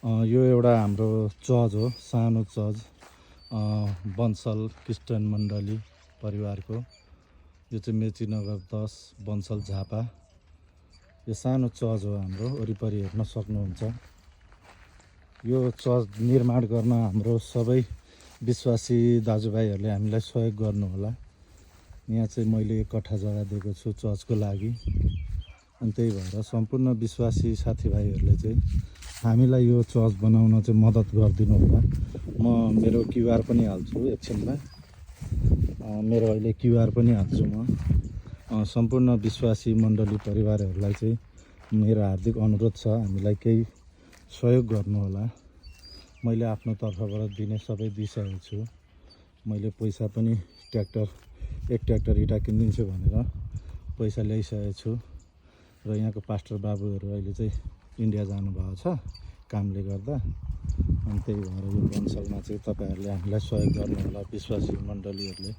यो एउटा हाम्रो चर्च हो, सानो चर्च। बन्सल क्रिस्चियन मण्डली परिवारको। यो चाहिँ मेचीनगर 10 बन्सल झापा। यो सानो चर्च हो हाम्रो, वरिपरि हेर्न सक्नुहुन्छ। यो चर्च निर्माण गर्न हाम्रो सबै विश्वासी दाजुभाइहरूले हामीलाई सहयोग गर्नुहोला। यहाँ चाहिँ मैले 1 कट्ठा जग्गा दिएको छु चर्चको लागि। अनि त्यही भएर सम्पूर्ण विश्वासी साथीभाइहरूले चाहिँ हामीलाई यो चर्च बनाउन चाहिँ मद्दत गरिदिनु होला। म मेरो क्युआर पनि हाल्छु एकछिनमा। मेरो अहिले क्युआर पनि हाल्छु म। सम्पूर्ण विश्वासी मण्डली परिवारहरूलाई चाहिँ मेरो हार्दिक अनुरोध छ, हामीलाई केही सहयोग गर्नुहोला। मैले आफ्नो तर्फबाट दिने सबै दिइसकेको छु। मैले पैसा पनि एक ट्र्याक्टर इँटा किनिदिन्छु भनेर पैसा ल्याइसकेको छु। र यहाँको पास्टर बाबुहरू अहिले चाहिँ इन्डिया जानुभएको छ कामले गर्दा। अनि त्यही भएर यो बन्सलमा चाहिँ तपाईँहरूले हामीलाई सहयोग गर्नुहोला विश्वासी मण्डलीहरूले।